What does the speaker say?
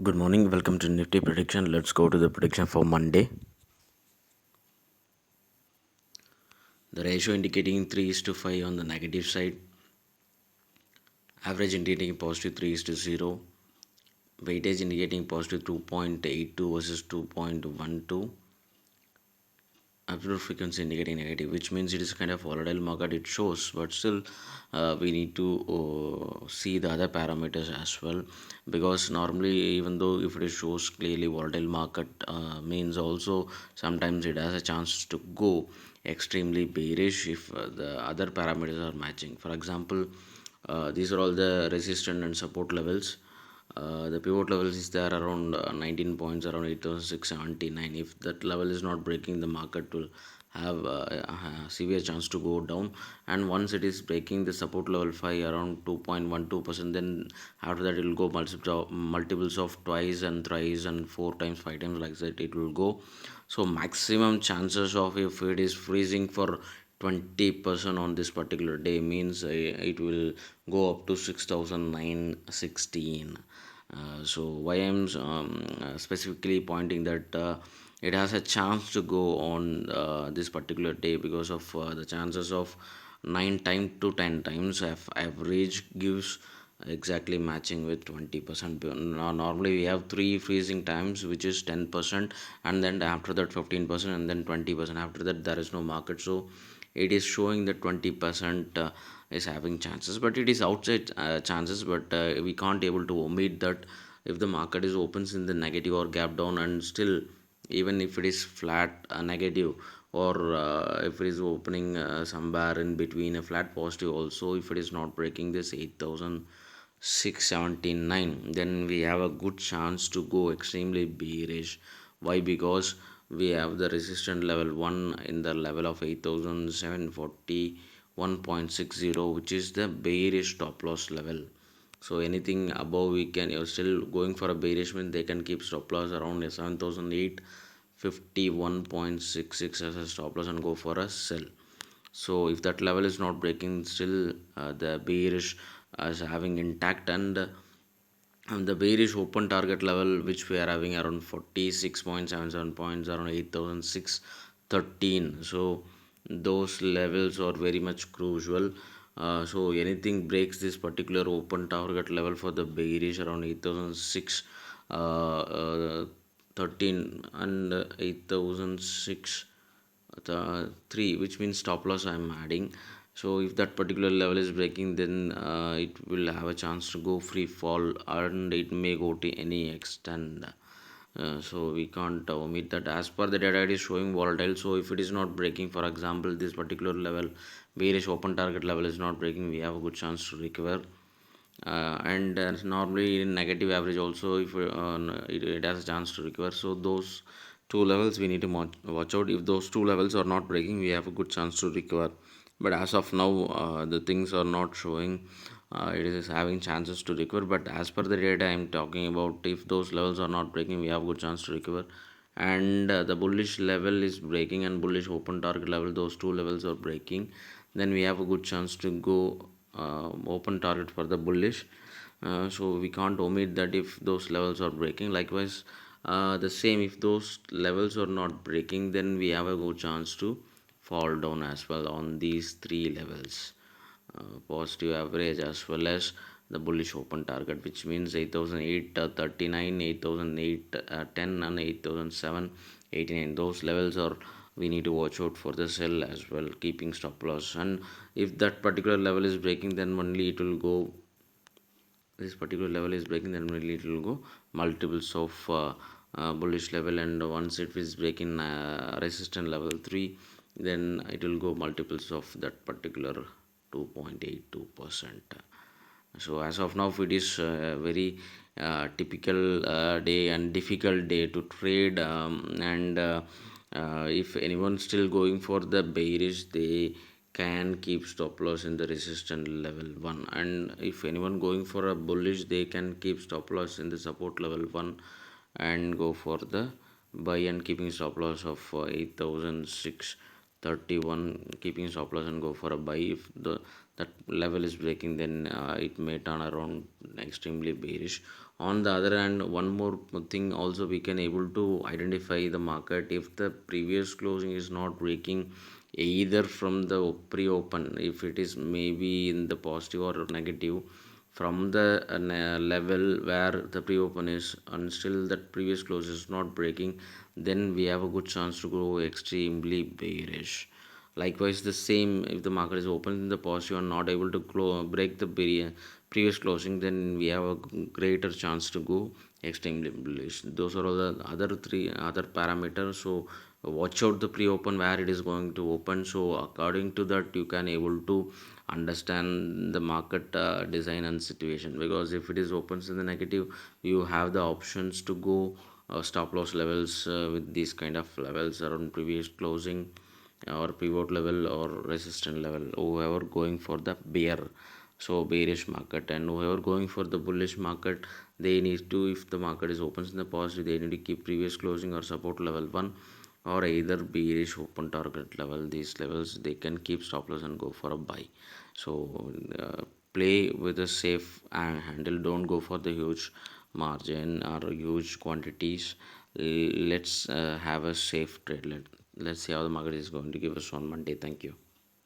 Good morning, welcome to Nifty prediction. Let's go to the prediction for Monday. The ratio indicating 3 is to 5 on the negative side, average indicating positive 3 is to 0, weightage indicating positive 2.82 versus 2.12, absolute frequency indicating negative, which means it is kind of volatile market it shows, but still we need to see the other parameters as well, because normally even though if it shows clearly volatile market means also sometimes it has a chance to go extremely bearish if the other parameters are matching. For example, these are all the resistance and support levels. The pivot levels is there around 19 points, around 8,679. If that level is not breaking, the market will have a severe chance to go down. And once it is breaking the support level 5 around 2.12%, then after that it will go multiples of twice and thrice and four times, five times, like that it will go. So maximum chances of, if it is freezing for 20% on this particular day, means it will go up to 6,916. So why I'm specifically pointing that it has a chance to go on this particular day, because of the chances of 9 times to 10 times average gives exactly matching with 20%. Now normally we have three freezing times, which is 10%, and then after that 15%, and then 20%. After that there is no market, so it is showing that 20% is having chances, but it is outside chances. But we can't able to omit that if the market is opens in the negative or gap down, and still even if it is flat negative, or if it is opening somewhere in between a flat positive also, if it is not breaking this 8,679, then we have a good chance to go extremely bearish. Why? Because we have the resistance level 1 in the level of 8,741.60, which is the bearish stop loss level. So anything above, we can, you're still going for a bearish, mean they can keep stop loss around 7,851.66 as a stop loss and go for a sell. So if that level is not breaking, still the bearish is having intact, and the bearish open target level which we are having around 46.77 points, around 8,613. So those levels are very much crucial. So anything breaks this particular open target level for the bearish around 8,006 13 and 8,006 3, which means stop loss I am adding. So if that particular level is breaking, then it will have a chance to go free fall, and it may go to any extent. So we can't omit that. As per the data, it is showing volatile. So if it is not breaking, for example this particular level, bearish open target level is not breaking, we have a good chance to recover. And normally in negative average also, if it has a chance to recover. So those two levels we need to watch out. If those two levels are not breaking, we have a good chance to recover. But as of now, the things are not showing it is having chances to recover. But as per the data I am talking about, if those levels are not breaking, we have a good chance to recover. And the bullish level is breaking, and bullish open target level, those two levels are breaking, then we have a good chance to go open target for the bullish. So we can't omit that if those levels are breaking. Likewise, the same, if those levels are not breaking, then we have a good chance to fall down as well on these three levels, positive average as well as the bullish open target, which means 8,839, 8,810 and 8,789. Those levels are, we need to watch out for the sell as well, keeping stop loss. And if that particular level is breaking, then only it will go, this particular level is breaking, then only it will go multiples of bullish level. And once it is breaking resistance level 3, then it will go multiples of that particular 2.82%. So as of now, it is very typical day and difficult day to trade. And if anyone still going for the bearish, they can keep stop loss in the resistance level 1. And if anyone going for a bullish, they can keep stop loss in the support level 1 and go for the buy, and keeping stop loss of 8,631, keeping stop loss and go for a buy. If the that level is breaking, then it may turn around extremely bearish. On the other hand, one more thing also, we can able to identify the market if the previous closing is not breaking either from the pre-open, if it is maybe in the positive or negative from the level where the pre-open is, and still that previous close is not breaking, then we have a good chance to go extremely bearish. Likewise, the same if the market is open in the positive and not able to break the previous closing, then we have a greater chance to go extremely bullish. Those are all the other three other parameters. So watch out the pre-open where it is going to open. So according to that, you can able to understand the market design and situation. Because if it is opens in the negative, you have the options to go stop loss levels with these kind of levels around previous closing or pivot level or resistance level, whoever going for the bear, so bearish market, and whoever going for the bullish market, they need to, if the market is opens in the positive, they need to keep previous closing or support level 1, or either bearish open target level. These levels they can keep stop loss and go for a buy. So play with a safe handle, don't go for the huge margin or huge quantities. Let's have a safe trade. Let's see how the market is going to give us on Monday. Thank you.